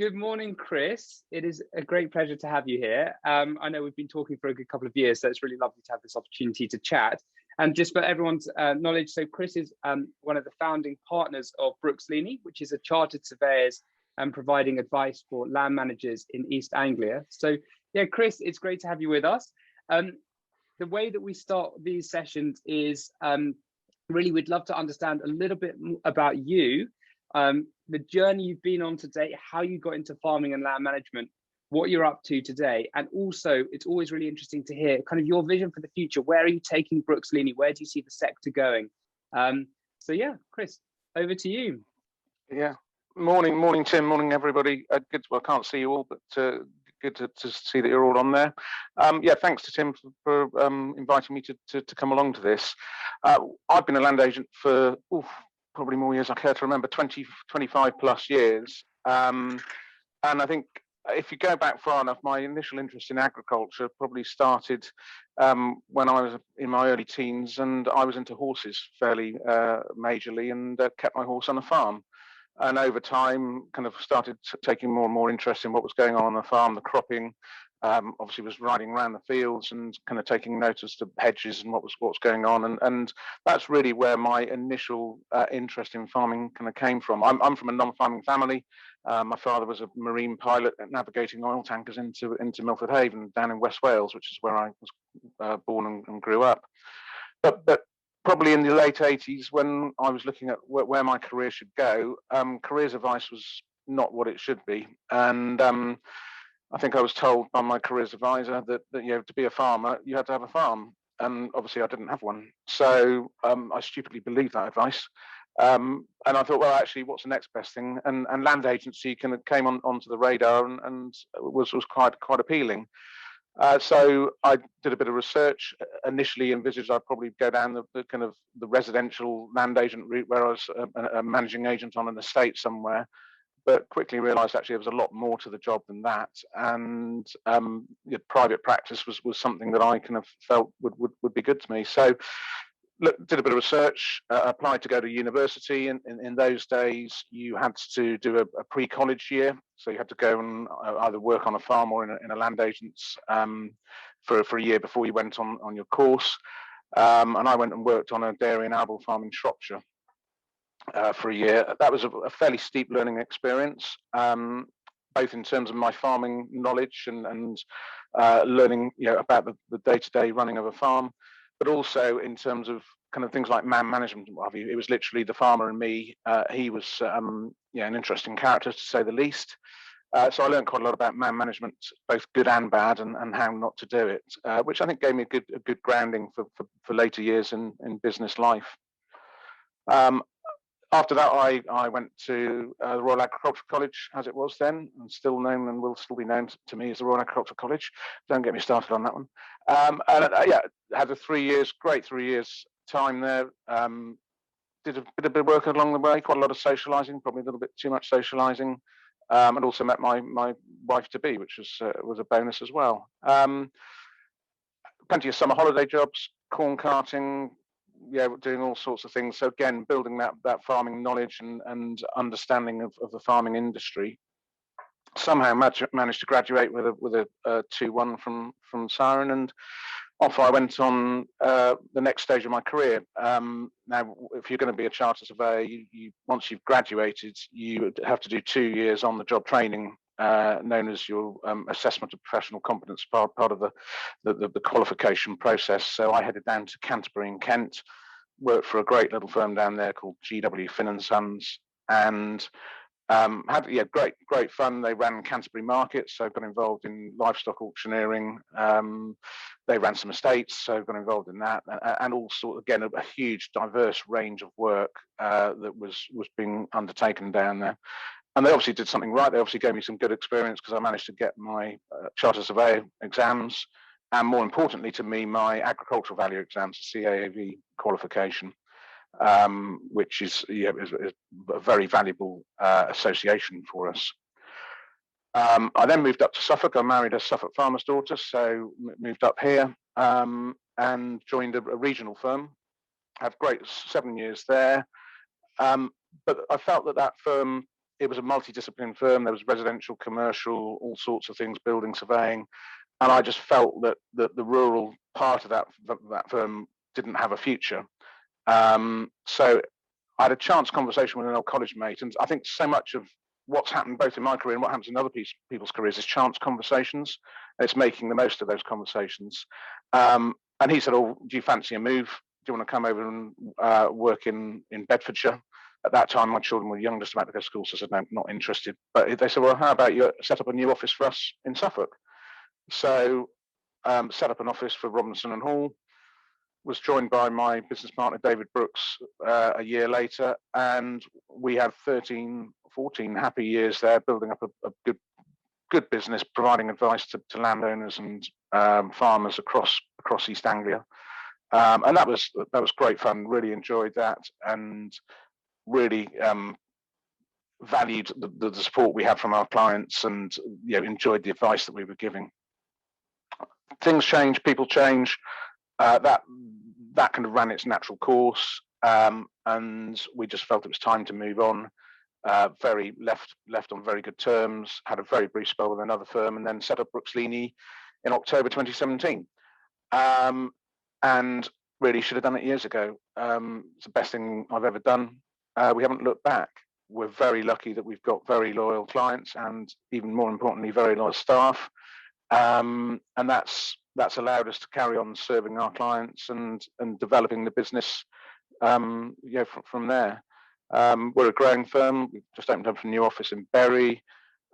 Good morning, Chris. It is a great pleasure to have you here. I know we've been talking for a good couple of years, so it's really lovely to have this opportunity to chat. And just for everyone's knowledge, so Chris is one of the founding partners of Brooks Leney, which is a chartered surveyors and providing advice for land managers in East Anglia. So yeah, Chris, it's great to have you with us. The way that we start these sessions is really we'd love to understand a little bit about you, the journey you've been on today, how you got into farming and land management, what you're up to today, and also it's always really interesting to hear kind of your vision for the future. Where are you taking Brooks Leney? Where do you see the sector going? So yeah, Chris, over to you. Yeah, morning Tim, morning everybody. Good. Well, I can't see you all, but good to see that you're all on there. Yeah, thanks to Tim for inviting me to come along to this. I've been a land agent for probably more years I care to remember, 25 plus years. And I think if you go back far enough, my initial interest in agriculture probably started when I was in my early teens, and I was into horses fairly majorly, and kept my horse on a farm. And over time, kind of started taking more and more interest in what was going on the farm, the cropping. Obviously, was riding around the fields and kind of taking notice of hedges and what's going on. And that's really where my initial interest in farming kind of came from. I'm from a non-farming family. My father was a marine pilot navigating oil tankers into Milford Haven down in West Wales, which is where I was born and grew up. But probably in the late 80s, when I was looking at where my career should go, careers advice was not what it should be. And I think I was told by my careers advisor that to be a farmer, you had to have a farm. And obviously I didn't have one. So I stupidly believed that advice. And I thought, well, actually, what's the next best thing? And land agency came onto the radar and was quite appealing. So I did a bit of research. Initially envisaged I'd probably go down the kind of the residential land agent route, where I was a managing agent on an estate somewhere, but quickly realised actually there was a lot more to the job than that. And private practice was something that I kind of felt would be good to me. So did a bit of research, applied to go to university. In those days, you had to do a pre-college year. So you had to go and either work on a farm or in a land agent's for a year before you went on your course. And I went and worked on a dairy and apple farm in Shropshire for a year. That was a fairly steep learning experience, both in terms of my farming knowledge and learning about the day-to-day running of a farm, but also in terms of kind of things like man management and what have you. It was literally the farmer and me. He was an interesting character, to say the least. So I learned quite a lot about man management, both good and bad, and how not to do it, which I think gave me a good grounding for later years in business life. After that, I went to the Royal Agricultural College, as it was then, and still known and will still be known to me as the Royal Agricultural College. Don't get me started on that one. Had great 3 years time there. Did a bit of work along the way, quite a lot of socialising, probably a little bit too much socialising, and also met my wife-to-be, which was a bonus as well. Plenty of summer holiday jobs, corn carting, doing all sorts of things. So again, building that farming knowledge and understanding of the farming industry. Somehow managed to graduate with a 2-1 from Siren, and off I went on the next stage of my career. Now, if you're going to be a chartered surveyor, you once you've graduated, you have to do 2 years on the job training, known as your assessment of professional competence, part of the qualification process. So I headed down to Canterbury in Kent, worked for a great little firm down there called GW Finn & Sons, and had great fun. They ran Canterbury markets, so got involved in livestock auctioneering. They ran some estates, so got involved in that, and also again a huge diverse range of work that was being undertaken down there. And they obviously did something right. They obviously gave me some good experience, because I managed to get my charter surveyor exams, and more importantly to me, my agricultural value exams, the CAAV qualification, which is a very valuable association for us. I then moved up to Suffolk. I married a Suffolk farmer's daughter, so moved up here and joined a regional firm. Had great 7 years there, but I felt that firm it was a multidisciplinary firm. There was residential, commercial, all sorts of things, building surveying, and I just felt that the rural part of that firm didn't have a future. So I had a chance conversation with an old college mate, and I think so much of what's happened both in my career and what happens in other people's careers is chance conversations. It's making the most of those conversations. And he said, "Oh, do you fancy a move? Do you want to come over and work in Bedfordshire?" At that time, my children were young, just about to go to school, so I said, "No, not interested." But they said, "Well, how about you set up a new office for us in Suffolk?" So set up an office for Robinson and Hall, was joined by my business partner, David Brooks, a year later, and we had 13, 14 happy years there, building up a good business, providing advice to landowners and farmers across East Anglia. And that was great fun, really enjoyed that, and really valued the support we had from our clients, and enjoyed the advice that we were giving. Things change, people change. That kind of ran its natural course, and we just felt it was time to move on. Left on very good terms, had a very brief spell with another firm, and then set up Brooks Leney in October 2017. And really should have done it years ago. It's the best thing I've ever done. We haven't looked back. We're very lucky that we've got very loyal clients, and even more importantly, very loyal staff. And that's allowed us to carry on serving our clients and developing the business from there. We're a growing firm. We've just opened up a new office in Bury,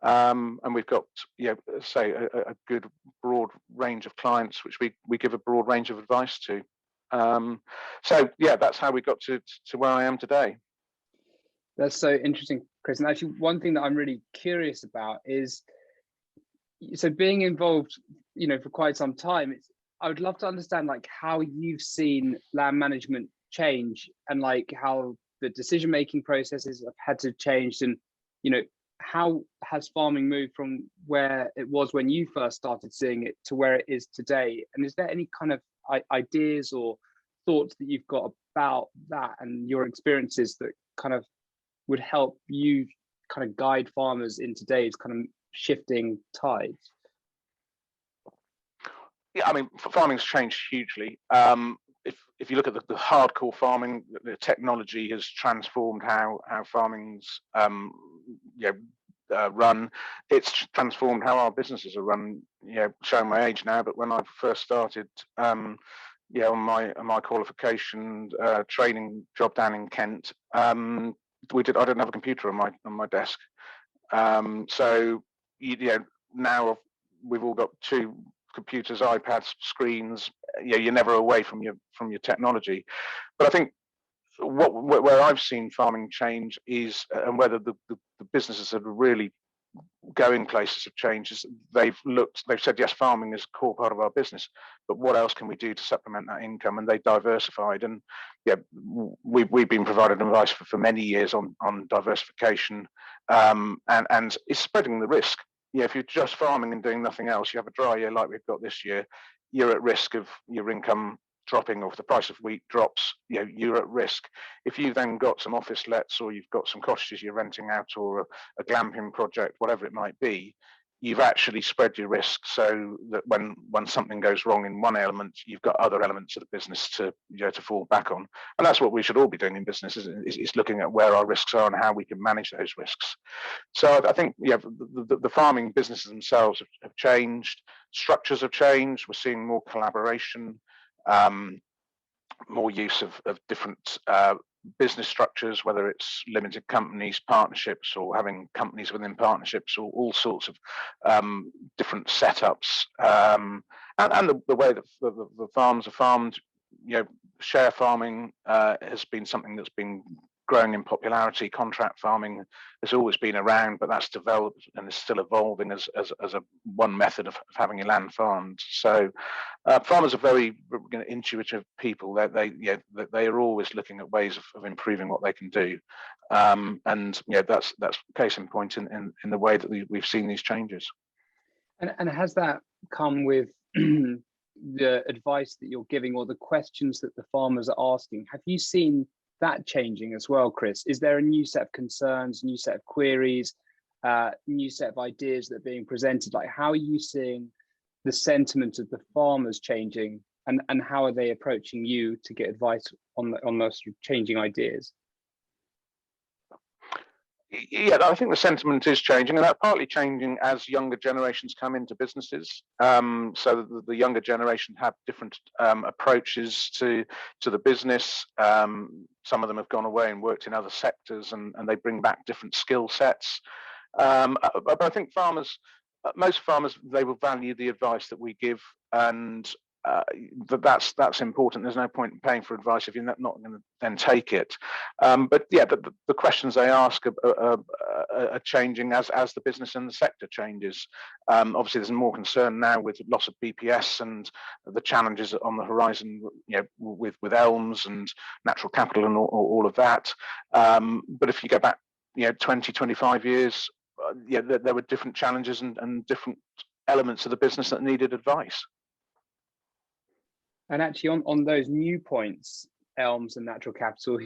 and we've got a good broad range of clients which we give a broad range of advice to. So that's how we got to where I am today. That's so interesting, Chris. And actually, one thing that I'm really curious about is, so being involved, for quite some time, I would love to understand how you've seen land management change, and how the decision-making processes have had to change, and how has farming moved from where it was when you first started seeing it to where it is today? And is there any kind of ideas or thoughts that you've got about that and your experiences that kind of would help you kind of guide farmers in today's kind of shifting tides? Yeah, I mean, farming's changed hugely. If you look at the hardcore farming, the technology has transformed how farming's run. It's transformed how our businesses are run. Showing my age now, but when I first started, on my qualification training job down in Kent, I didn't have a computer on my desk. So now we've all got two computers, iPads, screens. You're never away from your technology. But I think where I've seen farming change is, and whether the businesses that are really going places have changed, is they've said, yes, farming is a core part of our business, but what else can we do to supplement that income? And they diversified, and we've been provided advice for many years on diversification, and it's spreading the risk. If you're just farming and doing nothing else, you have a dry year like we've got this year, you're at risk of your income dropping, or if the price of wheat drops, you're at risk. If you've then got some office lets, or you've got some cottages you're renting out, or a glamping project, whatever it might be, you've actually spread your risk, so that when something goes wrong in one element, you've got other elements of the business to fall back on. And that's what we should all be doing in business, is looking at where our risks are and how we can manage those risks. So I think the farming businesses themselves have changed, structures have changed. We're seeing more collaboration, more use of different business structures, whether it's limited companies, partnerships, or having companies within partnerships, or all sorts of different setups, and the way that the farms are farmed. Share farming has been something that's been growing in popularity. Contract farming has always been around, but that's developed and is still evolving as a one method of having your land farmed. So farmers are very intuitive people. They are always looking at ways of improving what they can do, and that's case in point in the way that we've seen these changes. And has that come with the advice that you're giving, or the questions that the farmers are asking? Have you seen that changing as well, Chris? Is there a new set of concerns, new set of queries, new set of ideas that are being presented? Like, how are you seeing the sentiment of the farmers changing, and how are they approaching you to get advice on those sort of changing ideas? Yeah, I think the sentiment is changing, and that's partly changing as younger generations come into businesses. So the younger generation have different approaches to the business. Some of them have gone away and worked in other sectors, and they bring back different skill sets. But I think most farmers, they will value the advice that we give, and that's important. There's no point in paying for advice if you're not going to then take it. But yeah, the questions they ask are changing as the business and the sector changes. Obviously, there's more concern now with loss of BPS and the challenges on the horizon, with elms and natural capital and all of that. But if you go back, 20, 25 years, there were different challenges and different elements of the business that needed advice. And actually, on those new points, elms and natural capital,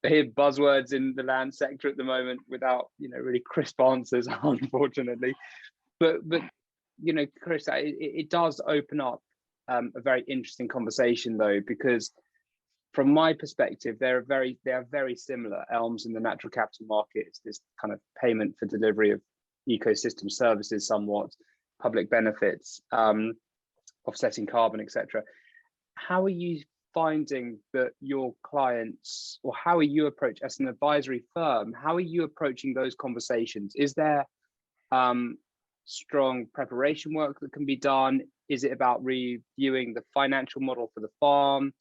they hear buzzwords in the land sector at the moment without, really crisp answers, unfortunately. But Chris, it does open up a very interesting conversation, though, because from my perspective, they are very similar. Elms in the natural capital market, it's this kind of payment for delivery of ecosystem services, somewhat public benefits, offsetting carbon, etc. How are you finding that your clients, or how are you approaching, as an advisory firm, how are you approaching those conversations? Is there strong preparation work that can be done? Is it about reviewing the financial model for the farm?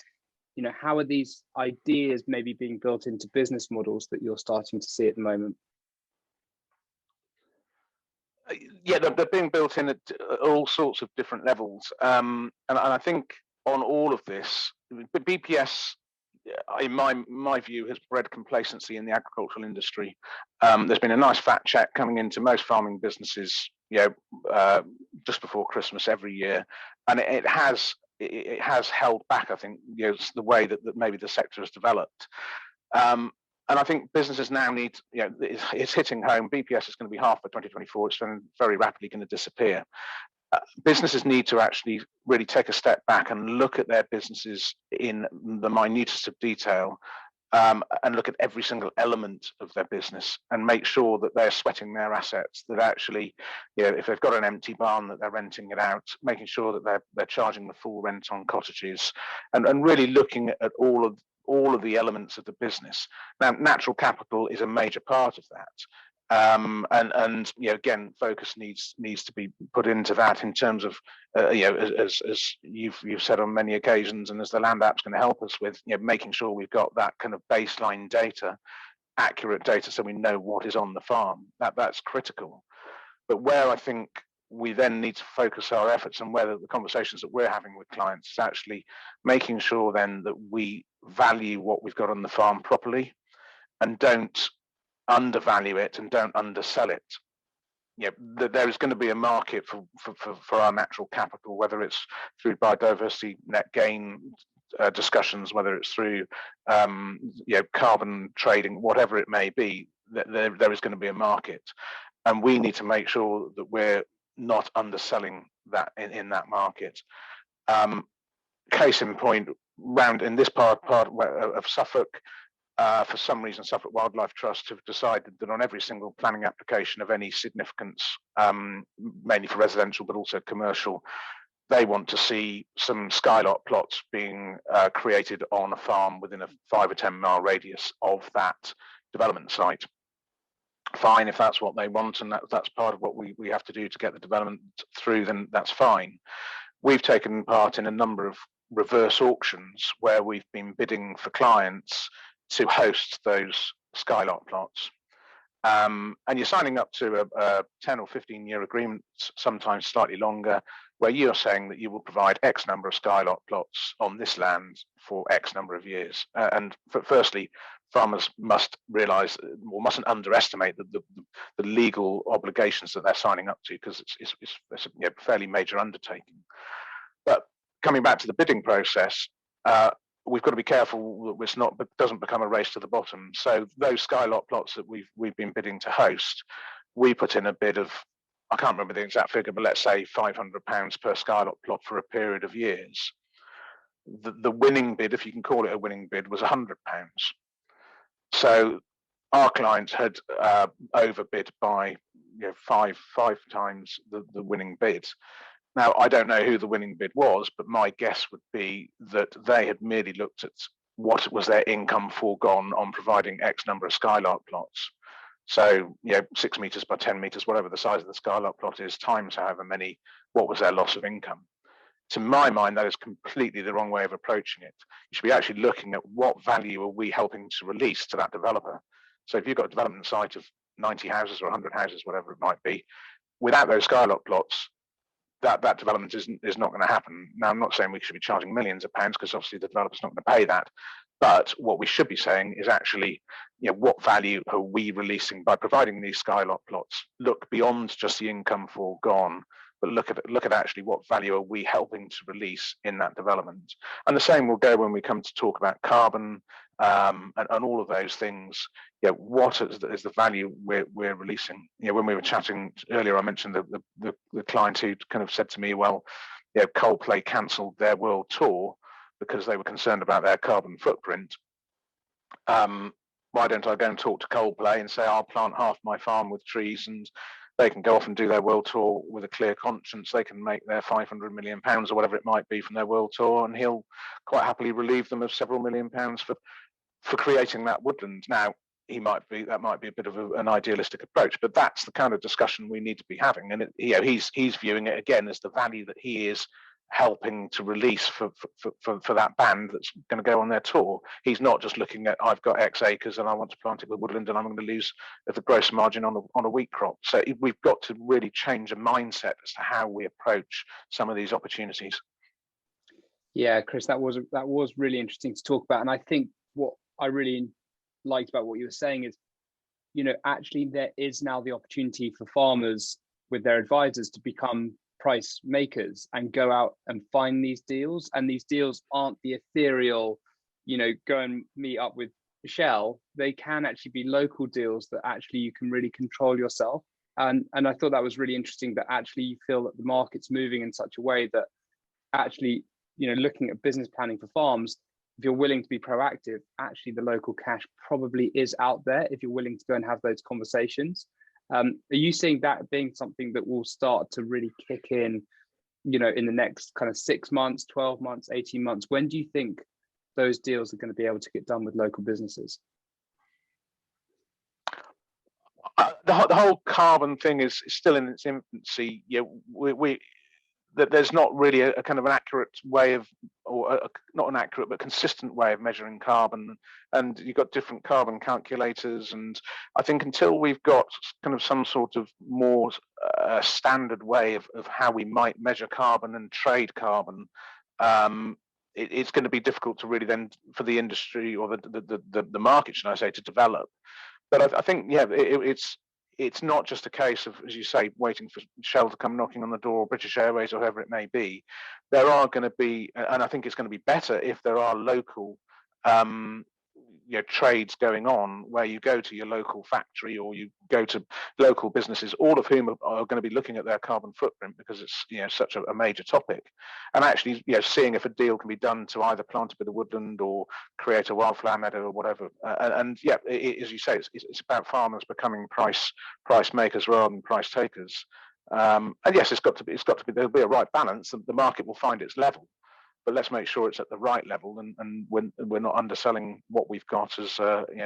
How are these ideas maybe being built into business models that you're starting to see at the moment? Yeah, they're being built in at all sorts of different levels. And I think on all of this, BPS, in my view, has bred complacency in the agricultural industry. There's been a nice fat check coming into most farming businesses, just before Christmas every year, and it has held back, I think, the way that maybe the sector has developed. And I think businesses now need, it's hitting home. BPS is going to be half by 2024. It's very rapidly going to disappear. Businesses need to actually really take a step back and look at their businesses in the minutest of detail, and look at every single element of their business and make sure that they're sweating their assets, that actually, if they've got an empty barn, that they're renting it out, making sure that they're charging the full rent on cottages, and really looking at all of the elements of the business. Now, natural capital is a major part of that. And again, focus needs to be put into that in terms of, as you've said on many occasions, and as the Land App's going to help us with, making sure we've got that kind of baseline data, accurate data, so we know what is on the farm. That's critical. But where I think we then need to focus our efforts, and whether the conversations that we're having with clients is actually making sure then that we value what we've got on the farm properly, and don't undervalue it and don't undersell it. There is going to be a market for our natural capital, whether it's through biodiversity net gain discussions, whether it's through carbon trading, whatever it may be. There is going to be a market, and we need to make sure that we're not underselling that in that market. Case in point, round in this part of Suffolk, for some reason, Suffolk Wildlife Trust have decided that on every single planning application of any significance, mainly for residential but also commercial, they want to see some skylot plots being created on a farm within a 5 or 10 mile radius of that development site. Fine, if that's what they want, and that's part of what we have to do to get the development through, then that's fine. We've taken part in a number of reverse auctions where we've been bidding for clients to host those skylot plots. And you're signing up to a 10 or 15-year agreement, sometimes slightly longer, where you're saying that you will provide X number of skylot plots on this land for X number of years. And firstly, farmers must realise, or mustn't underestimate the legal obligations that they're signing up to, because it's a fairly major undertaking. But coming back to the bidding process, we've got to be careful that it doesn't become a race to the bottom. So those Skylot plots that we've been bidding to host, we put in a bid of, I can't remember the exact figure, but let's say £500 per Skylot plot for a period of years. The winning bid, if you can call it a winning bid, was £100. So our client had overbid by five times the winning bid. Now, I don't know who the winning bid was, but my guess would be that they had merely looked at what was their income foregone on providing X number of Skylark plots. So, 6 meters by 10 meters, whatever the size of the Skylark plot is, times however many, what was their loss of income? To my mind, that is completely the wrong way of approaching it. You should be actually looking at what value are we helping to release to that developer. So if you've got a development site of 90 houses or 100 houses, whatever it might be, without those Skylark plots, that development is not going to happen. Now, I'm not saying we should be charging millions of pounds, because obviously the developer's not going to pay that. But what we should be saying is actually, what value are we releasing by providing these Skylark plots? Look beyond just the income foregone, but look at actually what value are we helping to release in that development. And the same will go when we come to talk about carbon and all of those things. What is the value we're releasing? When we were chatting earlier, I mentioned the client who kind of said to me, well, Coldplay cancelled their world tour because they were concerned about their carbon footprint. Why don't I go and talk to Coldplay and say, I'll plant half my farm with trees, and they can go off and do their world tour with a clear conscience. They can make their £500 million or whatever it might be from their world tour, and he'll quite happily relieve them of several £1 million for creating that woodland. Now, that might be a bit of an idealistic approach, but that's the kind of discussion we need to be having. And he's viewing it again as the value that he is helping to release for that band that's going to go on their tour. He's not just looking at, I've got X acres and I want to plant it with woodland and I'm going to lose the gross margin on a wheat crop. So we've got to really change a mindset as to how we approach some of these opportunities. Yeah, Chris, that was really interesting to talk about. And I think what I really liked about what you were saying is, actually there is now the opportunity for farmers with their advisors to become price makers and go out and find these deals. And these deals aren't the ethereal, go and meet up with Shell. They can actually be local deals that actually you can really control yourself. And I thought that was really interesting, that actually you feel that the market's moving in such a way that actually, looking at business planning for farms, if you're willing to be proactive, actually the local cash probably is out there if you're willing to go and have those conversations. Are you seeing that being something that will start to really kick in, in the next kind of 6 months, 12 months, 18 months? When do you think those deals are going to be able to get done with local businesses? The whole carbon thing is still in its infancy. That there's not really a kind of an accurate way of, not an accurate but consistent way of measuring carbon, and you've got different carbon calculators. And I think until we've got kind of some sort of more standard way of how we might measure carbon and trade carbon, it's going to be difficult to really then for the industry or the market, should I say, to develop. But I think it's not just a case of, as you say, waiting for Shell to come knocking on the door, or British Airways, or whoever it may be. There are going to be, and I think it's going to be better if there are local trades going on, where you go to your local factory or you go to local businesses, all of whom are going to be looking at their carbon footprint, because it's such a major topic, and actually seeing if a deal can be done to either plant a bit of woodland or create a wildflower meadow or whatever. As you say, it's about farmers becoming price makers rather than price takers. And yes, it's got to be there'll be a right balance, and the market will find its level. But let's make sure it's at the right level, and we're not underselling what we've got as on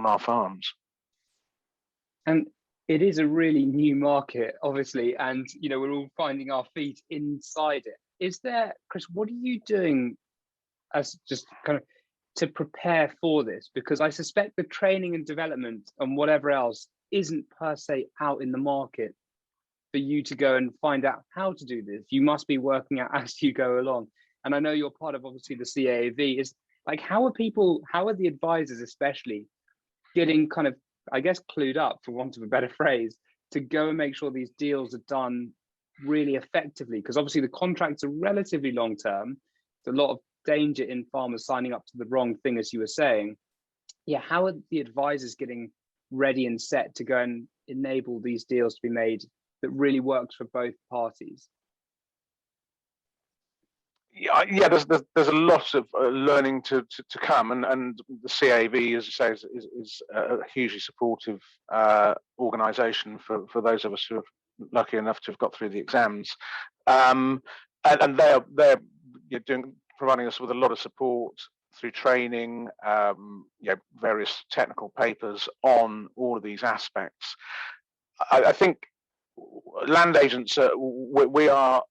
our farms. And it is a really new market, obviously, and we're all finding our feet inside it. Is there, Chris, what are you doing as just kind of to prepare for this? Because I suspect the training and development and whatever else isn't per se out in the market for you to go and find out how to do this. You must be working out as you go along. And I know you're part of, obviously, the CAAV. Is like, how are the advisors especially getting kind of, I guess, clued up, for want of a better phrase, to go and make sure these deals are done really effectively? Because obviously the contracts are relatively long term. It's a lot of danger in farmers signing up to the wrong thing, as you were saying. Yeah, how are the advisors getting ready and set to go and enable these deals to be made that really works for both parties? Yeah, there's a lot of learning to come, and the CAV, as you say, is a hugely supportive organisation for those of us who are lucky enough to have got through the exams, and they're providing us with a lot of support through training, various technical papers on all of these aspects. I think land agents, we are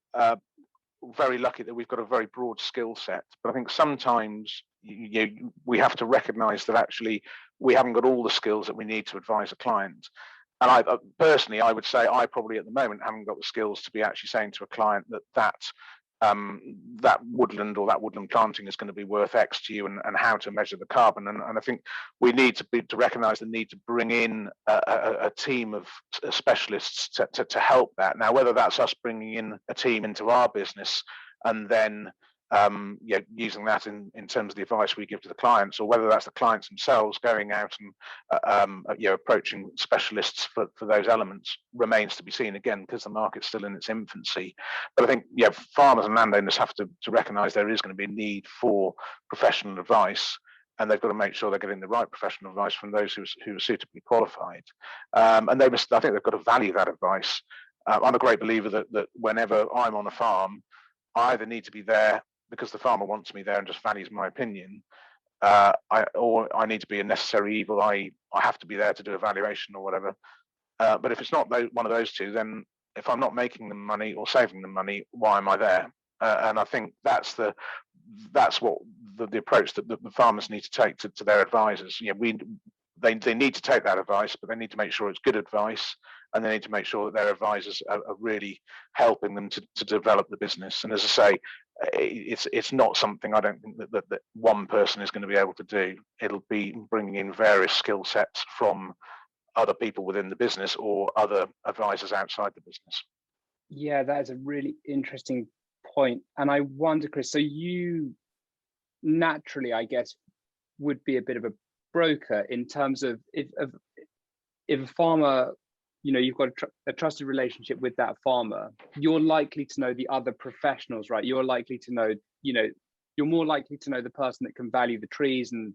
very lucky that we've got a very broad skill set, but I think sometimes we have to recognise that actually we haven't got all the skills that we need to advise a client. And I personally, I would say I probably at the moment haven't got the skills to be actually saying to a client that woodland or that woodland planting is going to be worth X to you, and how to measure the carbon. And I think we need to recognise the need to bring in a team of specialists to help that. Now, whether that's us bringing in a team into our business and then using that in terms of the advice we give to the clients, or whether that's the clients themselves going out and approaching specialists for those elements, remains to be seen, again, because the market's still in its infancy. But I think farmers and landowners have to recognise there is going to be a need for professional advice, and they've got to make sure they're getting the right professional advice from those who are suitably qualified. And I think they've got to value that advice. I'm a great believer that whenever I'm on a farm, I either need to be there because the farmer wants me there and just values my opinion, or I need to be a necessary evil. I have to be there to do a valuation or whatever. But if it's not one of those two, then if I'm not making them money or saving them money, why am I there? And I think that's what the approach that the farmers need to take to their advisors. They need to take that advice, but they need to make sure it's good advice, and they need to make sure that their advisors are really helping them to develop the business. And as I say, it's not something I don't think that one person is going to be able to do. It'll be bringing in various skill sets from other people within the business or other advisors outside the business. Yeah, that is a really interesting point. And I wonder, Chris, so you naturally, I guess, would be a bit of a broker in terms of if a farmer, you've got a trusted relationship with that farmer, you're likely to know the other professionals, right? You're likely to know, you're more likely to know the person that can value the trees and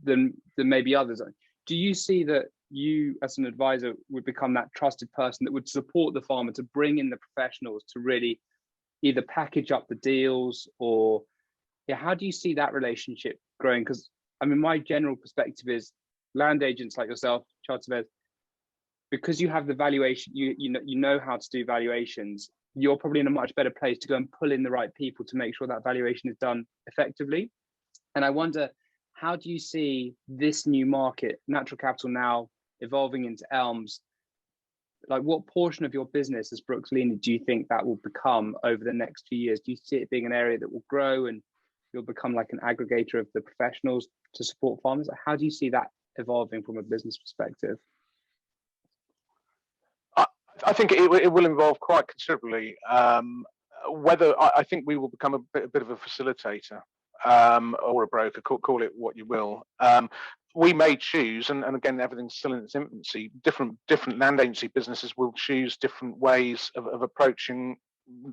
than maybe others. Do you see that you as an advisor would become that trusted person that would support the farmer to bring in the professionals to really either package up the deals, or how do you see that relationship growing? Because I mean, my general perspective is land agents like yourself, chartered surveyors, because you have the valuation, you know how to do valuations, you're probably in a much better place to go and pull in the right people to make sure that valuation is done effectively. And I wonder, how do you see this new market, natural capital now evolving into elms? Like, what portion of your business as Brooks Leney do you think that will become over the next few years? Do you see it being an area that will grow and you'll become like an aggregator of the professionals to support farmers? How do you see that evolving from a business perspective? I think it will evolve quite considerably. I think we will become a bit of a facilitator or a broker, call it what you will. We may choose, and again, everything's still in its infancy, different land agency businesses will choose different ways of approaching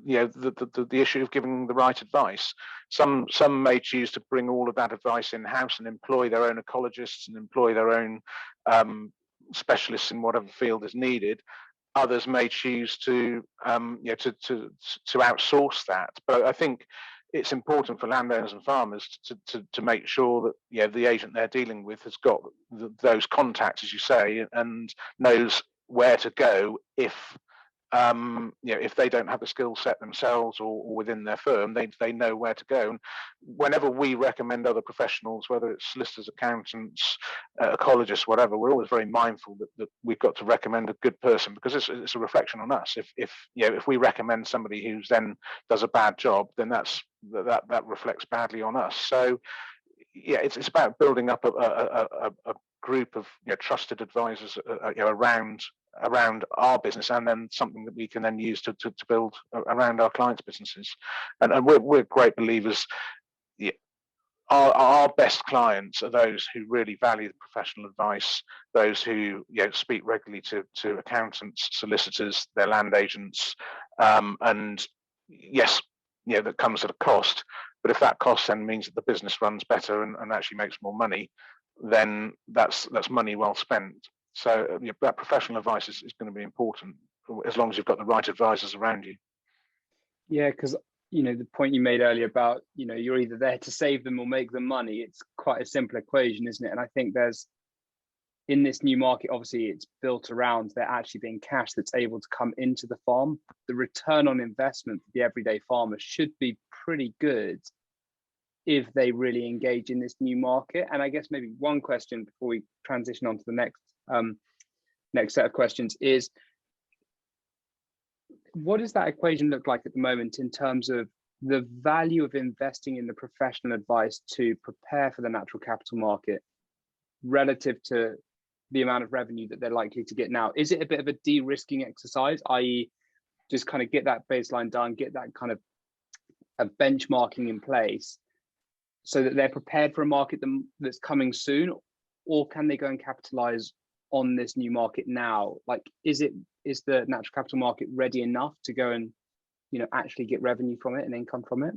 the issue of giving the right advice. Some may choose to bring all of that advice in-house and employ their own ecologists and employ their own specialists in whatever field is needed. Others may choose to outsource that. But I think it's important for landowners and farmers to make sure that the agent they're dealing with has got those contacts, as you say, and knows where to go if they don't have the skill set themselves or within their firm, they know where to go. And whenever we recommend other professionals, whether it's solicitors, accountants, ecologists, whatever, we're always very mindful that we've got to recommend a good person, because it's a reflection on us. If we recommend somebody who then does a bad job, then that reflects badly on us. So it's about building up a group of trusted advisors around our business, and then something that we can then use to build around our clients' businesses. And we're great believers. yeah, our best clients are those who really value the professional advice, those who speak regularly to accountants, solicitors, their land agents, and yes, that comes at a cost. But if that cost then means that the business runs better and actually makes more money, then that's money well spent. So that professional advice is going to be important as long as you've got the right advisors around you. Yeah, because the point you made earlier about you're either there to save them or make them money. It's quite a simple equation, isn't it? And I think there's, in this new market, obviously it's built around there actually being cash that's able to come into the farm. The return on investment for the everyday farmer should be pretty good if they really engage in this new market. And I guess maybe one question before we transition on to the next set of questions is, what does that equation look like at the moment in terms of the value of investing in the professional advice to prepare for the natural capital market relative to the amount of revenue that they're likely to get now? Is it a bit of a de-risking exercise, i.e. just kind of get that baseline done, get that kind of a benchmarking in place so that they're prepared for a market that's coming soon? Or can they go and capitalize on this new market now? Like, is the natural capital market ready enough to go and actually get revenue from it and income from it?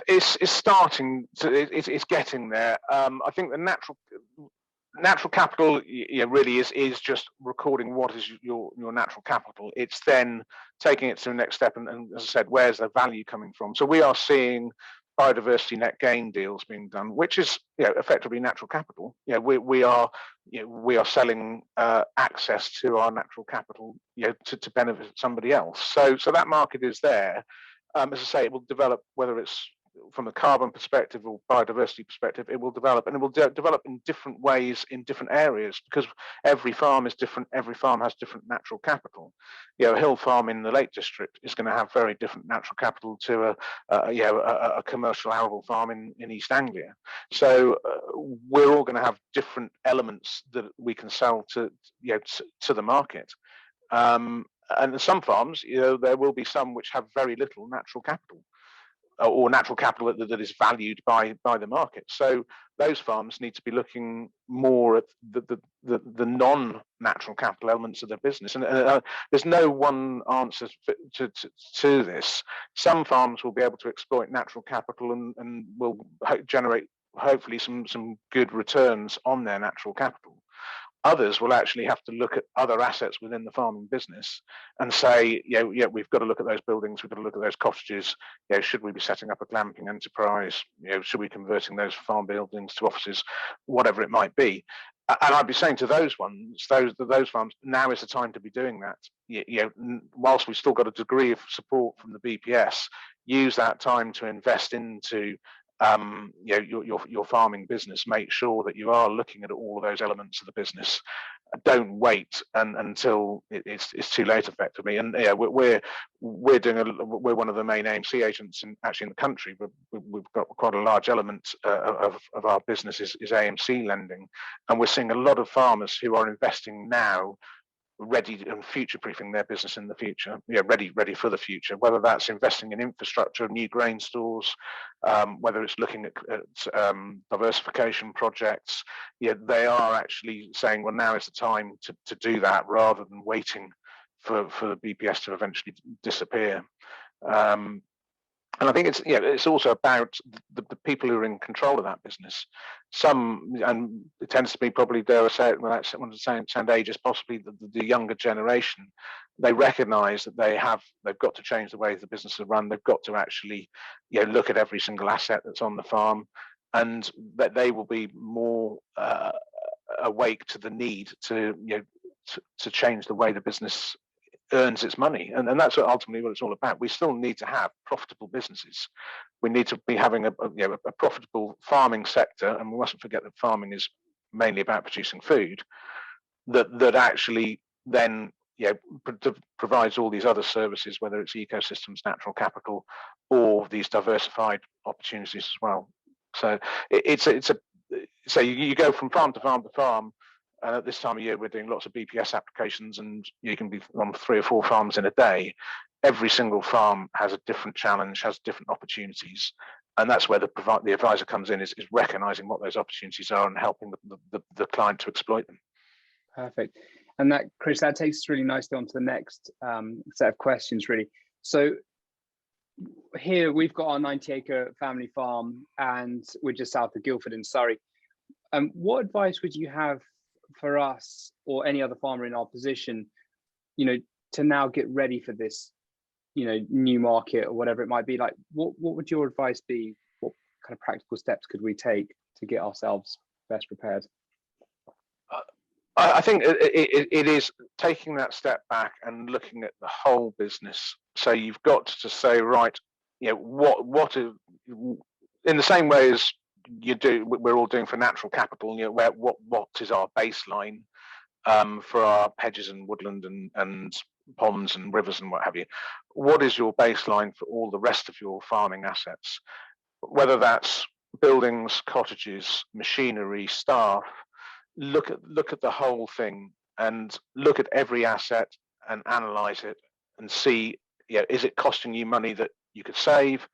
It's starting to, it's getting there. I think the natural capital really is just recording what is your natural capital. It's then taking it to the next step, and as I said, where's the value coming from? So we are seeing biodiversity net gain deals being done, which is effectively natural capital. We are selling access to our natural capital to benefit somebody else. So that market is there. As I say, it will develop, whether it's from a carbon perspective or biodiversity perspective, it will develop, and it will develop in different ways in different areas, because every farm is different. Every farm has different natural capital. A hill farm in the Lake District is going to have very different natural capital to a commercial arable farm in East Anglia. So we're all going to have different elements that we can sell to the market. And some farms, there will be some which have very little natural capital, or natural capital that is valued by the market. So those farms need to be looking more at the non-natural capital elements of their business. And there's no one answer to this. Some farms will be able to exploit natural capital and will generate hopefully some good returns on their natural capital. Others will actually have to look at other assets within the farming business and say, we've got to look at those buildings, we've got to look at those cottages. Should we be setting up a glamping enterprise? Should we be converting those farm buildings to offices? Whatever it might be. And I'd be saying to those farms, now is the time to be doing that. Whilst we've still got a degree of support from the BPS, use that time to invest into your farming business. Make sure that you are looking at all of those elements of the business. Don't wait until it's too late, effectively. And we're one of the main AMC agents in the country. We've got quite a large element of our business is AMC lending, and we're seeing a lot of farmers who are investing now, ready and future-proofing their business in the future, ready for the future, whether that's investing in infrastructure, new grain stores, whether it's looking at diversification projects. They are actually saying, well, now is the time to do that, rather than waiting for the BPS to eventually disappear. And I think it's also about the people who are in control of that business. Some, and it tends to be, probably dare I say it without sound ageist, possibly the younger generation. They recognise that they've got to change the way the business is run. They've got to actually look at every single asset that's on the farm, and that they will be more awake to the need to change the way the business earns its money, and that's ultimately what it's all about. We still need to have profitable businesses. We need to be having a profitable farming sector, and we mustn't forget that farming is mainly about producing food. That actually then provides all these other services, whether it's ecosystems, natural capital, or these diversified opportunities as well. So so you go from farm to farm to farm. and at this time of year, we're doing lots of BPS applications, and you can be on 3 or 4 farms in a day. Every single farm has a different challenge, has different opportunities. And that's where the advisor comes in, is recognizing what those opportunities are and helping the client to exploit them. Perfect. And that, Chris, that takes us really nicely on to the next set of questions, really. So here we've got our 90-acre family farm, and we're just south of Guildford in Surrey. What advice would you have for us or any other farmer in our position, to now get ready for this, new market or whatever it might be? Like, what would your advice be? What kind of practical steps could we take to get ourselves best prepared? I think it is taking that step back and looking at the whole business. So you've got to say, right, what is, in the same way as we're all doing for natural capital, what is our baseline for our hedges and woodland and ponds and rivers and what have you? What is your baseline for all the rest of your farming assets? Whether that's buildings, cottages, machinery, staff. Look at the whole thing and look at every asset and analyze it and see, is it costing you money that you could save?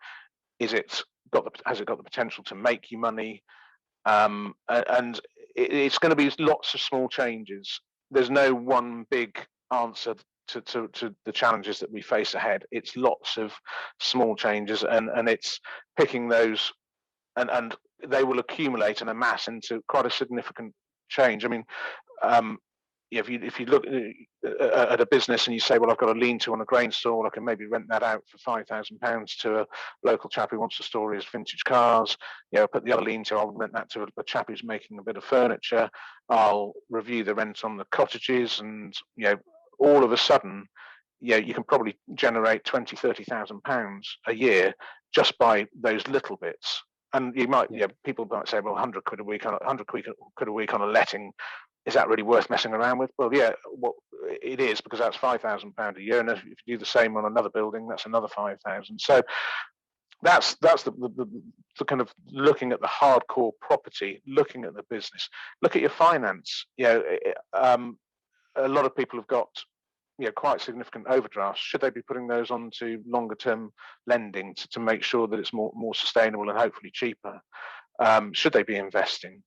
Has it got the potential to make you money? And it's going to be lots of small changes. There's no one big answer to the challenges that we face ahead. It's lots of small changes, and it's picking those, and they will accumulate and amass into quite a significant change. I mean, if you look at a business and you say, well, I've got a lean-to on a grain store, I can maybe rent that out for £5,000 to a local chap who wants to store his vintage cars. Put the other lean-to, I'll rent that to a chap who's making a bit of furniture. I'll review the rent on the cottages, and all of a sudden, you can probably generate £20,000-30,000 a year just by those little bits. And you might, people might say, well, 100 quid a week on a letting, is that really worth messing around with? Well, it is, because that's £5,000 a year, and if you do the same on another building, that's another 5,000. So that's the kind of looking at the hardcore property, looking at the business, look at your finance. A lot of people have got quite significant overdrafts. Should they be putting those onto longer term lending to make sure that it's more sustainable and hopefully cheaper? Should they be investing?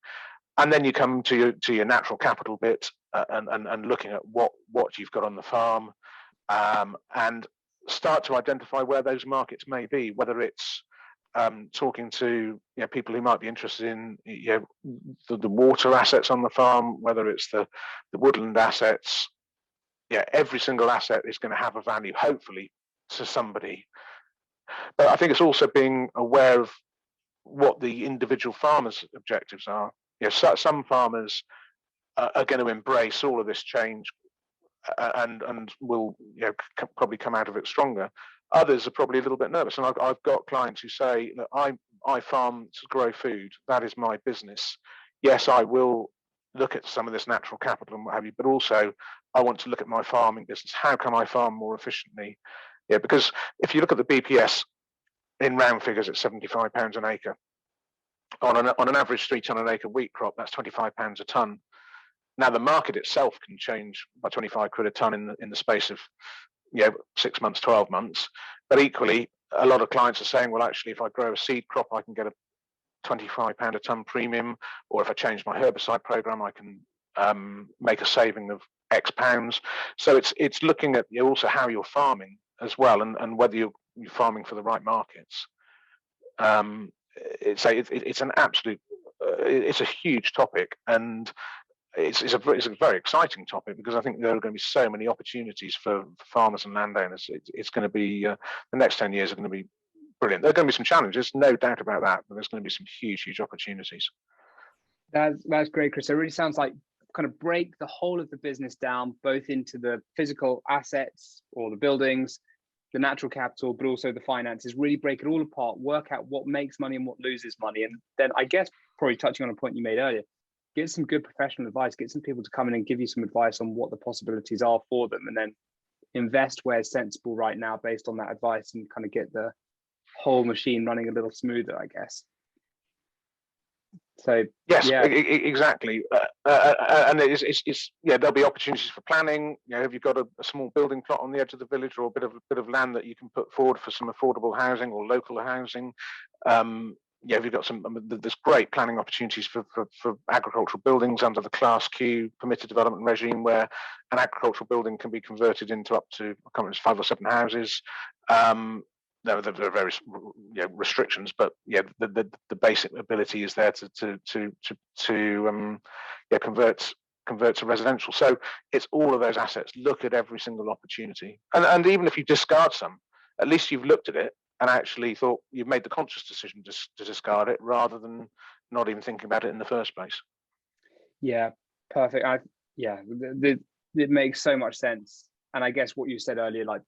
And then you come to your natural capital bit, and looking at what you've got on the farm, and start to identify where those markets may be, whether it's talking to people who might be interested in the water assets on the farm, whether it's the woodland assets. Every single asset is going to have a value, hopefully, to somebody. But I think it's also being aware of what the individual farmers' objectives are. Some farmers are going to embrace all of this change and will probably come out of it stronger. Others are probably a little bit nervous, and I've got clients who say that I farm to grow food. That is my business. Yes, I will look at some of this natural capital and what have you, but also I want to look at my farming business. How can I farm more efficiently? Because if you look at the BPS in round figures at £75 an acre, on an average 3 tonne an acre wheat crop, that's £25 a tonne. Now the market itself can change by 25 quid a tonne in the space of 6 months, 12 months. But equally, a lot of clients are saying, well, actually, if I grow a seed crop, I can get a £25 a tonne premium, or if I change my herbicide program, I can make a saving of X pounds. So it's looking at also how you're farming as well, and whether you're farming for the right markets. It's an absolute, it's a huge topic, and it's a very exciting topic, because I think there are going to be so many opportunities for farmers and landowners. It's going to be the next 10 years are going to be brilliant. There are going to be some challenges, no doubt about that, but there's going to be some huge opportunities. That's great, Chris. It really sounds like kind of break the whole of the business down, both into the physical assets or the buildings, the natural capital, but also the finances. Really break it all apart, work out what makes money and what loses money, and then I guess probably touching on a point you made earlier, get some good professional advice, get some people to come in and give you some advice on what the possibilities are for them, and then invest where it's sensible right now based on that advice, and kind of get the whole machine running a little smoother, I guess. So yes, yeah, exactly, and it's yeah, there'll be opportunities for planning. You know, have you got a small building plot on the edge of the village, or a bit of land that you can put forward for some affordable housing or local housing? Yeah, have you got some? There's great planning opportunities for agricultural buildings under the Class Q permitted development regime, where an agricultural building can be converted into up to, I can't remember, 5 or 7 houses. There are various restrictions, but yeah, the basic ability is there to convert to residential. So it's all of those assets. Look at every single opportunity, and even if you discard some, at least you've looked at it and actually thought you've made the conscious decision to discard it, rather than not even thinking about it in the first place. Yeah, perfect. It makes so much sense. And I guess what you said earlier, like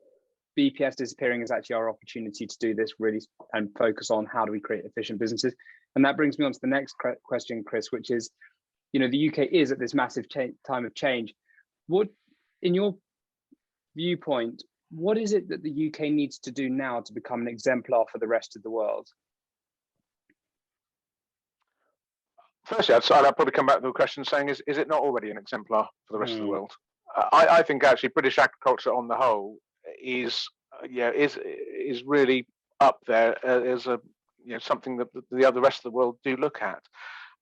BPS disappearing is actually our opportunity to do this really and focus on how do we create efficient businesses. And that brings me on to the next question, Chris, which is, you know, the UK is at this massive time of change. What, in your viewpoint, what is it that the UK needs to do now to become an exemplar for the rest of the world? Firstly, I'd probably come back to the question saying, is it not already an exemplar for the rest of the world? I think actually British agriculture on the whole is really up there as a something that the rest of the world do look at.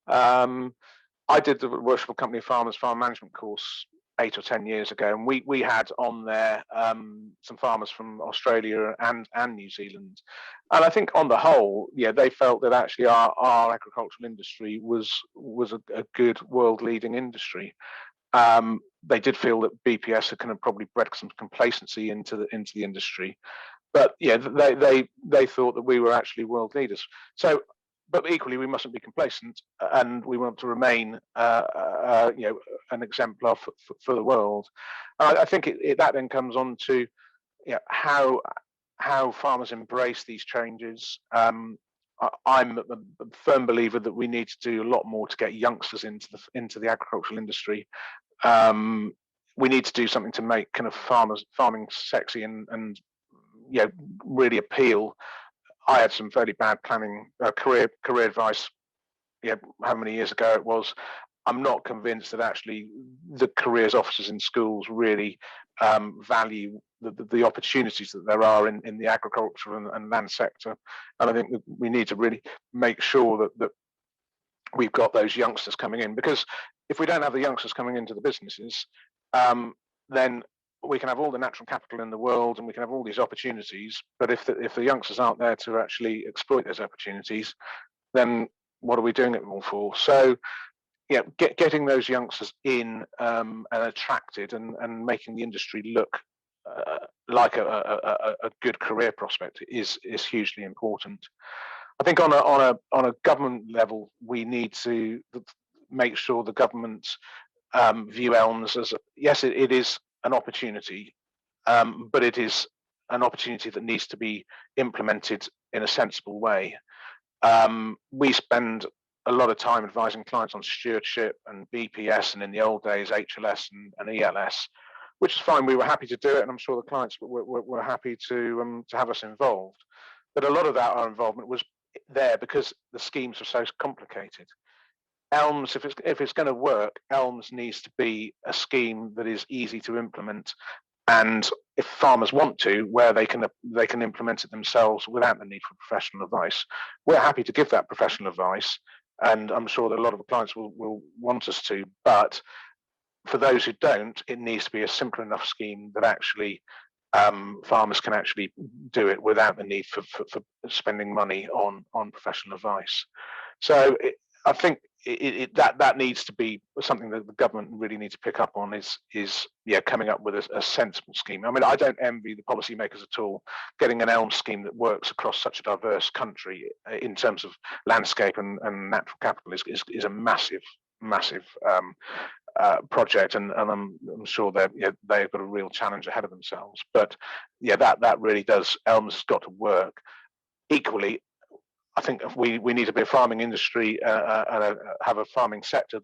I did the Worshipful Company of Farmers farm management course 8 or 10 years ago, and we had on there some farmers from Australia and New Zealand, and I think on the whole, they felt that actually our agricultural industry was a good world leading industry. They did feel that BPS had kind of probably bred some complacency into the industry, but they thought that we were actually world leaders. So, but equally, we mustn't be complacent, and we want to remain, an exemplar for the world. I think that then comes on to how farmers embrace these changes. I'm a firm believer that we need to do a lot more to get youngsters into the agricultural industry. We need to do something to make kind of farming sexy and really appeal. I had some fairly bad planning career advice, how many years ago it was. I'm not convinced that actually the careers officers in schools really value the opportunities that there are in the agriculture and land sector. And I think that we need to really make sure that we've got those youngsters coming in, because if we don't have the youngsters coming into the businesses, then we can have all the natural capital in the world and we can have all these opportunities, but if the youngsters aren't there to actually exploit those opportunities, then what are we doing it all for? So getting those youngsters in and attracted and making the industry look like a good career prospect is hugely important. I think on a government level, we need to make sure the government view elms as, yes, it is an opportunity, but it is an opportunity that needs to be implemented in a sensible way. We spend a lot of time advising clients on stewardship and BPS, and in the old days HLS and ELS, which is fine. We were happy to do it, and I'm sure the clients were happy to have us involved. But a lot of our involvement was there because the schemes were so complicated. Elms, if it's going to work, elms needs to be a scheme that is easy to implement, and if farmers want to, where they can implement it themselves without the need for professional advice. We're happy to give that professional advice, and I'm sure that a lot of the clients will want us to. But for those who don't, it needs to be a simple enough scheme that actually farmers can actually do it without the need for spending money on professional advice. So I think that needs to be something that the government really needs to pick up on, is coming up with a sensible scheme. I mean, I don't envy the policymakers at all. Getting an elm scheme that works across such a diverse country in terms of landscape and natural capital is a massive project, and I'm sure they've got a real challenge ahead of themselves. But that really does. Elms has got to work. Equally, I think we need to be a farming industry and have a farming sector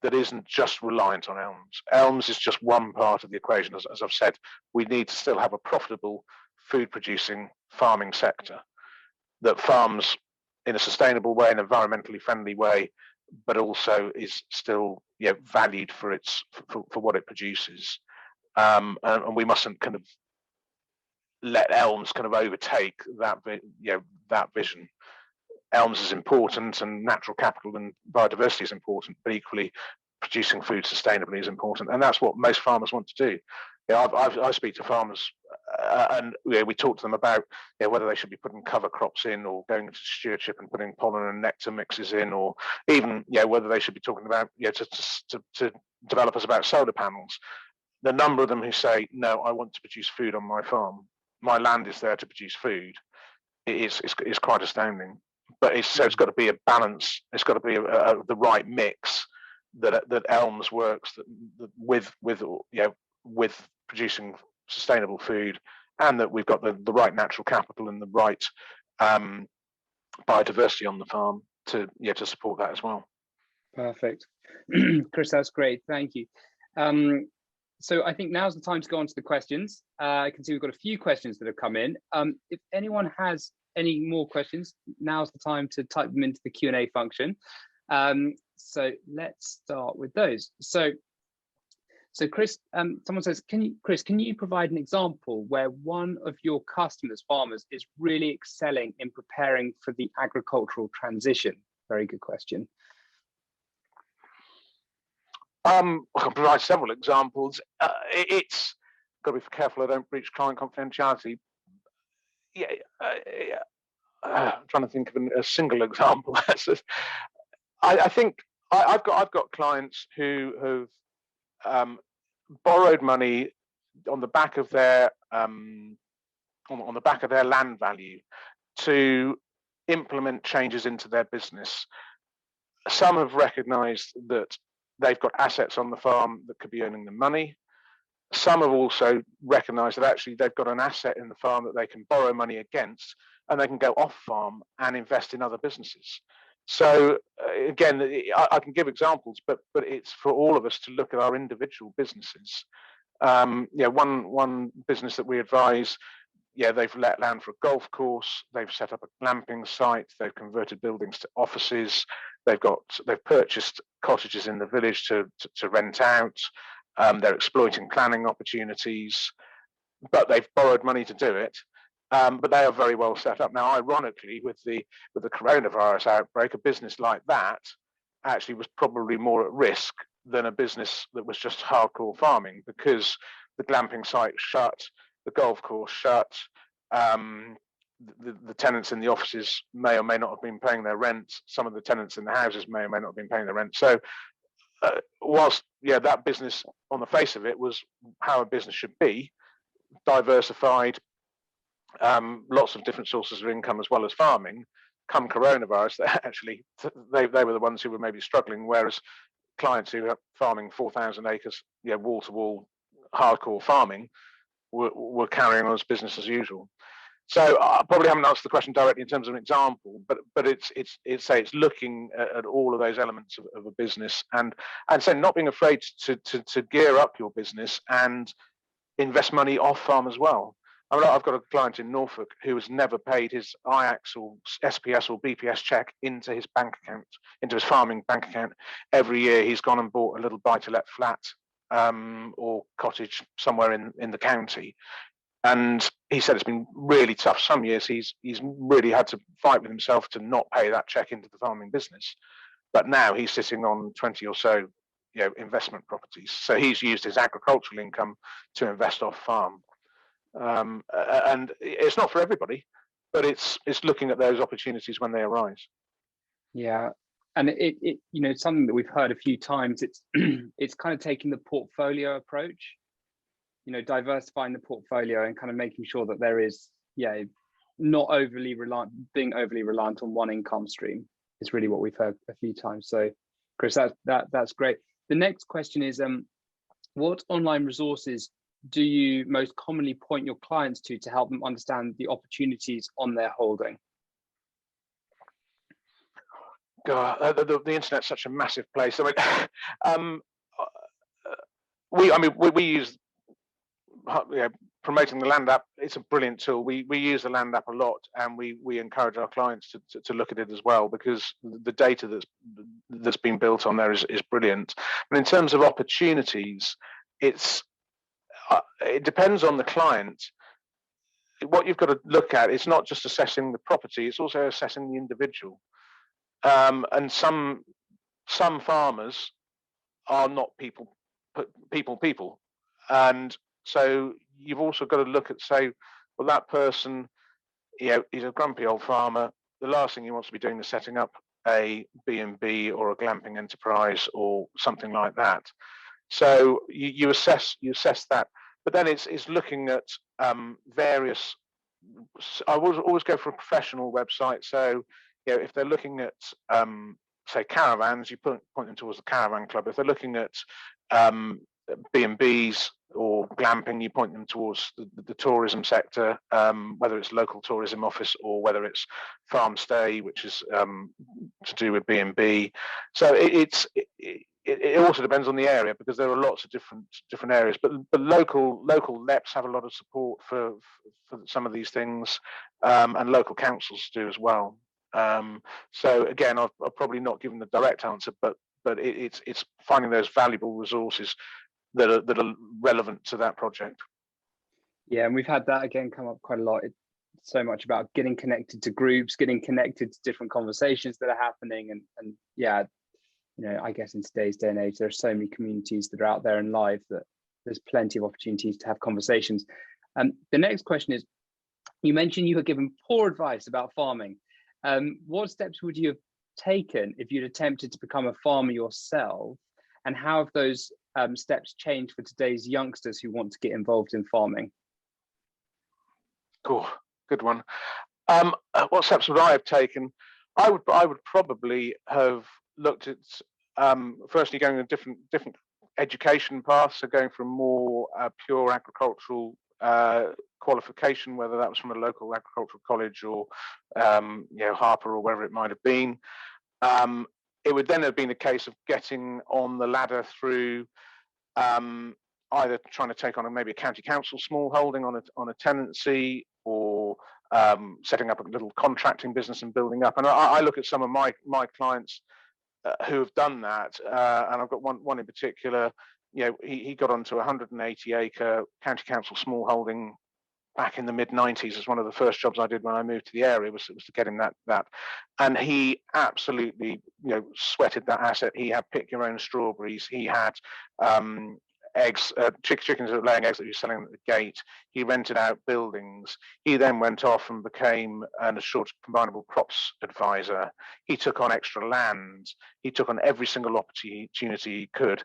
that isn't just reliant on elms. Elms is just one part of the equation. As I've said, we need to still have a profitable food producing farming sector that farms in a sustainable way, an environmentally friendly way, but also is still valued for its for what it produces. And we mustn't kind of let elms kind of overtake that that vision. Elms is important, and natural capital and biodiversity is important, but equally producing food sustainably is important, and that's what most farmers want to do. I speak to farmers, and we talk to them about whether they should be putting cover crops in, or going into stewardship and putting pollen and nectar mixes in, or even whether they should be talking about to developers about solar panels. The number of them who say, no, I want to produce food on my farm, my land is there to produce food, is quite astounding. But it's got to be a balance. It's got to be the right mix that elms works with producing sustainable food, and that we've got the right natural capital and the right biodiversity on the farm to support that as well. Perfect. Chris, that's great. Thank you. So I think now's the time to go on to the questions. I can see we've got a few questions that have come in. If anyone has any more questions, now's the time to type them into the Q&A function. So let's start with those. So Chris, someone says, Chris, can you provide an example where one of your customers, farmers, is really excelling in preparing for the agricultural transition? Very good question. I can provide several examples. It's got to be careful I don't breach client confidentiality. I'm trying to think of a single example. I think I've got clients who have borrowed money on the back of their on the back of their land value to implement changes into their business. Some have recognised that they've got assets on the farm that could be earning them money. Some have also recognised that actually they've got an asset in the farm that they can borrow money against, and they can go off farm and invest in other businesses. So again, I can give examples, but it's for all of us to look at our individual businesses. One business that we advise, they've let land for a golf course, they've set up a glamping site, they've converted buildings to offices, they've purchased cottages in the village to rent out, they're exploiting planning opportunities, but they've borrowed money to do it. But they are very well set up. Now, ironically, with the coronavirus outbreak, a business like that actually was probably more at risk than a business that was just hardcore farming, because the glamping site shut, the golf course shut, the tenants in the offices may or may not have been paying their rent. Some of the tenants in the houses may or may not have been paying their rent. So whilst that business on the face of it was how a business should be, diversified, lots of different sources of income as well as farming, come coronavirus, actually they were the ones who were maybe struggling, whereas clients who are farming 4,000 acres, wall to wall hardcore farming, were carrying on as business as usual. So I probably haven't answered the question directly in terms of an example, but it's looking at all of those elements of a business, and so not being afraid to gear up your business and invest money off farm as well. I mean, I've got a client in Norfolk who has never paid his IAX or SPS or BPS check into his bank account, into his farming bank account. Every year he's gone and bought a little buy-to-let flat or cottage somewhere in the county. And he said it's been really tough. Some years he's really had to fight with himself to not pay that check into the farming business. But now he's sitting on 20 or so investment properties. So he's used his agricultural income to invest off farm. And it's not for everybody, but it's looking at those opportunities when they arise. Yeah, and it something that we've heard a few times. It's it's kind of taking the portfolio approach, diversifying the portfolio and kind of making sure that there is not being overly reliant on one income stream is really what we've heard a few times. So Chris, that's great. The next question is, what online resources do you most commonly point your clients to help them understand the opportunities on their holding? God, the internet's such a massive place. I mean, we use promoting the land app, it's a brilliant tool. We use the land app a lot, and we encourage our clients to look at it as well, because the data that's been built on there is brilliant. But in terms of opportunities, it depends on the client. What you've got to look at is not just assessing the property; it's also assessing the individual. And some farmers are not people, and so you've also got to look at, say, well, that person, he's a grumpy old farmer. The last thing he wants to be doing is setting up a B&B or a glamping enterprise or something like that. So you assess that, but then it's looking at various. I always go for a professional website. So if they're looking at say caravans, you point them towards the caravan club. If they're looking at B&Bs or glamping, you point them towards the tourism sector, whether it's local tourism office or whether it's farm stay, which is to do with B&B. So it also depends on the area, because there are lots of different areas. But local LEPs have a lot of support for some of these things, and local councils do as well. So again, I've probably not given the direct answer, but it's finding those valuable resources that are relevant to that project. Yeah, and we've had that again come up quite a lot. It's so much about getting connected to groups, getting connected to different conversations that are happening, and yeah, I guess in today's day and age, there are so many communities that are out there and live that there's plenty of opportunities to have conversations. The next question is, you mentioned you were given poor advice about farming. What steps would you have taken if you'd attempted to become a farmer yourself, and how have those steps changed for today's youngsters who want to get involved in farming? Cool, good one. What steps would I have taken? I would probably have looked at firstly going a different education path, so going for a more pure agricultural qualification, whether that was from a local agricultural college or Harper or wherever it might have been. It would then have been a case of getting on the ladder through either trying to take on maybe a county council small holding on a tenancy, or setting up a little contracting business and building up. And I look at some of my clients who have done that, and I've got one in particular. He got onto a 180-acre county council small holding back in the mid-90s. As one of the first jobs I did when I moved to the area was to get him that, and he absolutely sweated that asset. He had pick your own strawberries. He had eggs, chickens that were laying eggs that he was selling at the gate. He rented out buildings. He then went off and became an assured combinable crops advisor. He took on extra land. He took on every single opportunity he could.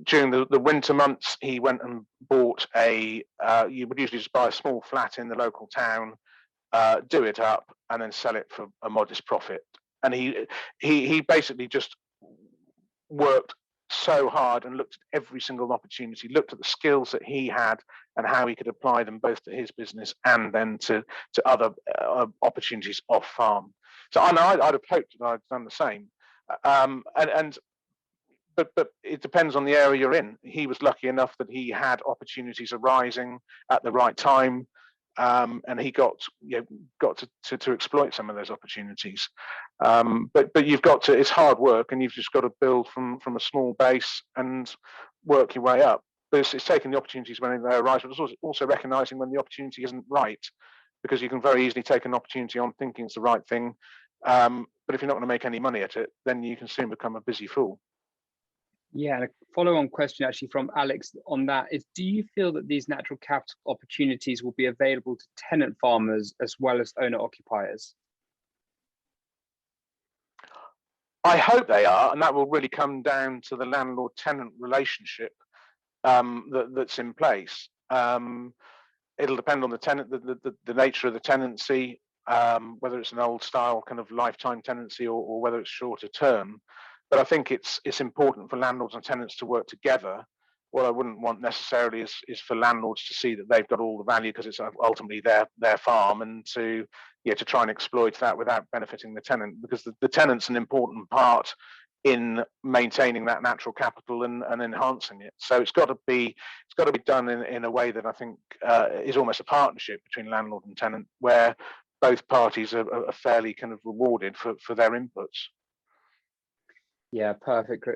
During the winter months, he went and bought you would usually just buy a small flat in the local town, do it up, and then sell it for a modest profit. And he basically just worked so hard and looked at every single opportunity, looked at the skills that he had and how he could apply them both to his business and then to other opportunities off farm. So I know I'd have hoped that I'd done the same. But it depends on the area you're in. He was lucky enough that he had opportunities arising at the right time, and he got to exploit some of those opportunities. But you've got to. It's hard work, and you've just got to build from a small base and work your way up. But it's taking the opportunities when they arise, but it's also recognizing when the opportunity isn't right, because you can very easily take an opportunity on thinking it's the right thing. But if you're not going to make any money at it, then you can soon become a busy fool. Yeah, and a follow-on question actually from Alex on that is, do you feel that these natural capital opportunities will be available to tenant farmers as well as owner-occupiers? I hope they are, and that will really come down to the landlord-tenant relationship that's in place. It'll depend on the tenant, the nature of the tenancy, whether it's an old-style kind of lifetime tenancy or whether it's shorter term. But I think it's important for landlords and tenants to work together. What I wouldn't want necessarily is for landlords to see that they've got all the value because it's ultimately their farm, and to try and exploit that without benefiting the tenant, because the tenant's an important part in maintaining that natural capital and enhancing it. So it's got to be done in a way that I think is almost a partnership between landlord and tenant, where both parties are fairly kind of rewarded for their inputs. Yeah, perfect,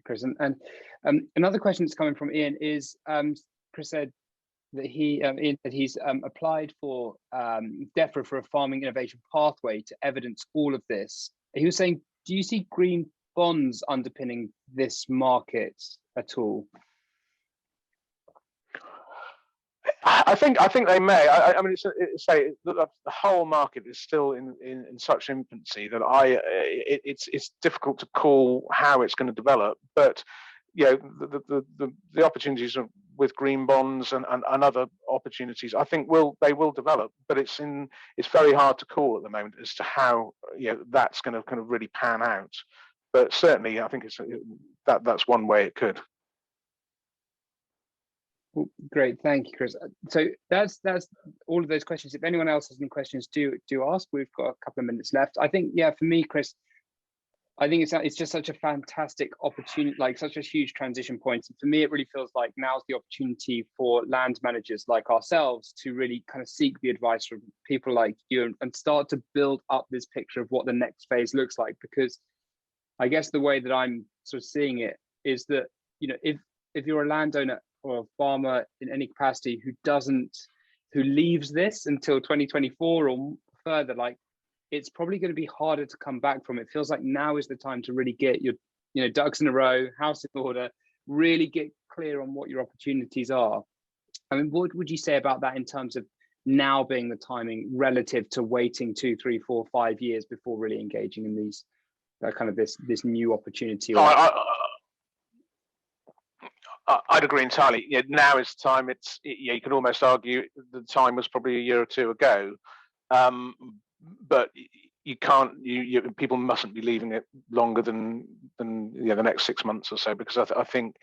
Chris. And another question that's coming from Ian is, Chris said that he's applied for DEFRA for a farming innovation pathway to evidence all of this. He was saying, do you see green bonds underpinning this market at all? I think they may. I mean, the whole market is still in such infancy that it's difficult to call how it's going to develop. But the opportunities with green bonds and other opportunities, I think they will develop. But it's very hard to call at the moment as to how that's going to kind of really pan out. But certainly, I think that's one way it could. Well, great, thank you, Chris. So that's all of those questions. If anyone else has any questions, do ask. We've got a couple of minutes left. I think, yeah, for me, Chris, I think it's just such a fantastic opportunity, like such a huge transition point. And for me, it really feels like now's the opportunity for land managers like ourselves to really kind of seek the advice from people like you and start to build up this picture of what the next phase looks like. Because I guess the way that I'm sort of seeing it is that, if you're a landowner or a farmer in any capacity who leaves this until 2024 or further, like, it's probably going to be harder to come back from. It feels like now is the time to really get your ducks in a row, house in order, really get clear on what your opportunities are. I mean, what would you say about that in terms of now being the timing relative to waiting 2, 3, 4, 5 years before really engaging in these kind of this new opportunity? I'd agree entirely. Now is the time. You could almost argue the time was probably a year or two ago. But you can't. People mustn't be leaving it longer than the next 6 months or so, because I think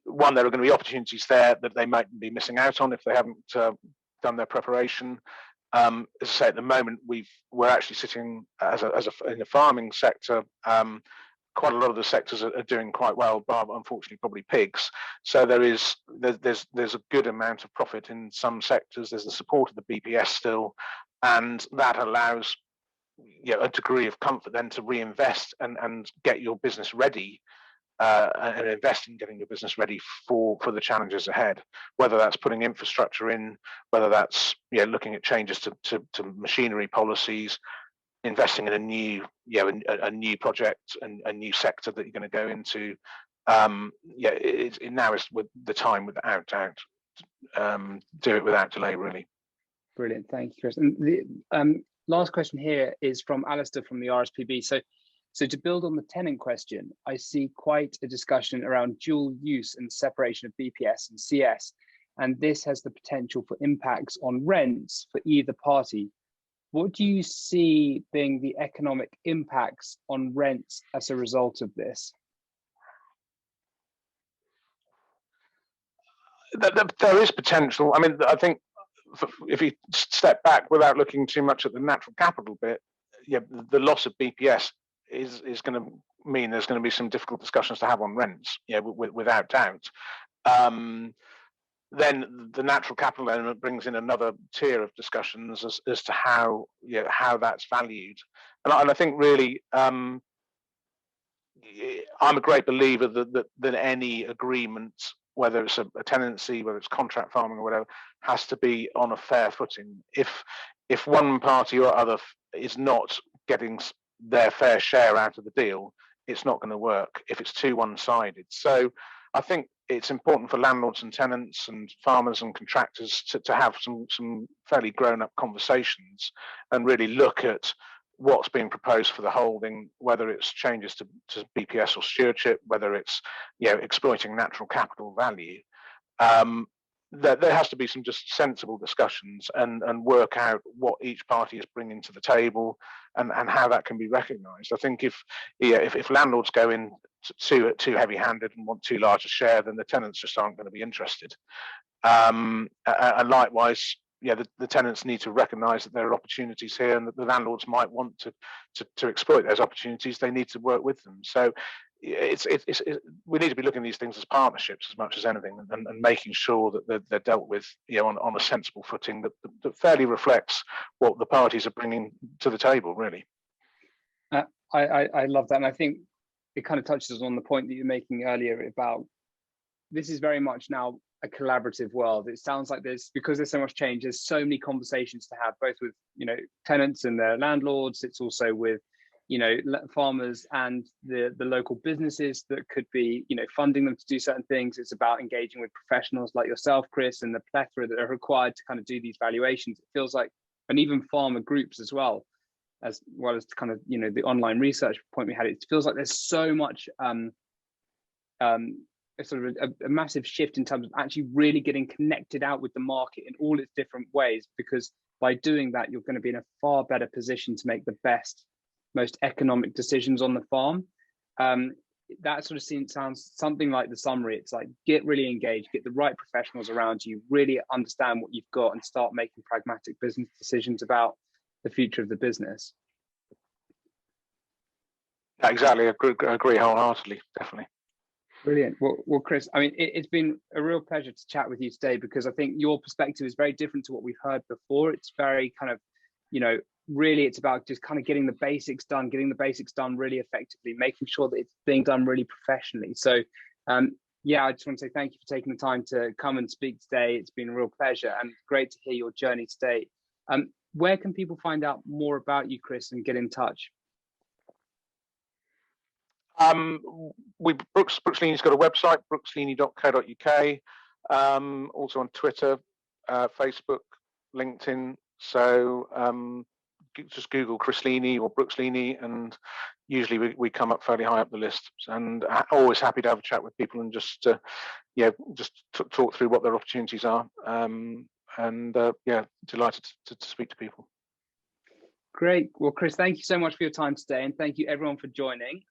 one, there are going to be opportunities there that they might be missing out on if they haven't done their preparation. As I say, at the moment we're actually sitting in the farming sector. Quite a lot of the sectors are doing quite well, but unfortunately probably pigs. So there's a good amount of profit in some sectors. There's the support of the BPS still, and that allows a degree of comfort then to reinvest and get your business ready, and invest in getting your business ready for the challenges ahead. Whether that's putting infrastructure in, whether that's looking at changes to machinery policies, investing in a new project and a new sector that you're going to go into. Now is with the time without doubt. Do it without delay, really. Brilliant, thank you, Chris. And the last question here is from Alistair from the RSPB. So to build on the tenant question, I see quite a discussion around dual use and separation of BPS and CS, and this has the potential for impacts on rents for either party. What do you see being the economic impacts on rents as a result of this? There is potential. I mean, I think if you step back without looking too much at the natural capital bit, the loss of BPS is going to mean there's going to be some difficult discussions to have on rents, without doubt. Then the natural capital element brings in another tier of discussions as to how that's valued, and I think really I'm a great believer that any agreement, whether it's a tenancy, whether it's contract farming or whatever, has to be on a fair footing. If one party or other is not getting their fair share out of the deal, it's not going to work if it's too one-sided. So I think it's important for landlords and tenants and farmers and contractors to have some fairly grown-up conversations and really look at what's being proposed for the holding, whether it's changes to BPS or stewardship, whether it's exploiting natural capital value. There has to be some just sensible discussions and work out what each party is bringing to the table and how that can be recognised. I think if landlords go in too heavy-handed and want too large a share, then the tenants just aren't going to be interested. And likewise, the tenants need to recognise that there are opportunities here, and that the landlords might want to exploit those opportunities. They need to work with them. So we need to be looking at these things as partnerships as much as anything, and making sure that they're dealt with, on a sensible footing that fairly reflects what the parties are bringing to the table, really. I love that, and I think it kind of touches on the point that you're making earlier about this is very much now a collaborative world. It sounds like because there's so much change, there's so many conversations to have, both with tenants and their landlords. It's also with farmers and the local businesses that could be funding them to do certain things. It's about engaging with professionals like yourself, Chris, and the plethora that are required to kind of do these valuations. It feels like, and even farmer groups as well as kind of the online research point we had. It feels like there's so much sort of a massive shift in terms of actually really getting connected out with the market in all its different ways, because by doing that you're going to be in a far better position to make the best, most economic decisions on the farm. That sort of sounds something like the summary. It's like, get really engaged, get the right professionals around you, really understand what you've got, and start making pragmatic business decisions about the future of the business. Yeah, exactly. I agree wholeheartedly, definitely. Brilliant. Well, Chris, I mean, it's been a real pleasure to chat with you today, because I think your perspective is very different to what we've heard before. It's very kind of, really it's about just kind of getting the basics done really effectively, making sure that it's being done really professionally. So, yeah, I just want to say thank you for taking the time to come and speak today. It's been a real pleasure, and great to hear your journey today. Where can people find out more about you, Chris, and get in touch? Brooks Leney's got a website, brooksleny.co.uk. Also on Twitter, Facebook, LinkedIn. So just Google Chris Leney or Brooks Leney, and usually we come up fairly high up the list. And always happy to have a chat with people and just talk through what their opportunities are. Delighted to speak to people. Great. Well, Chris, thank you so much for your time today, and thank you everyone for joining.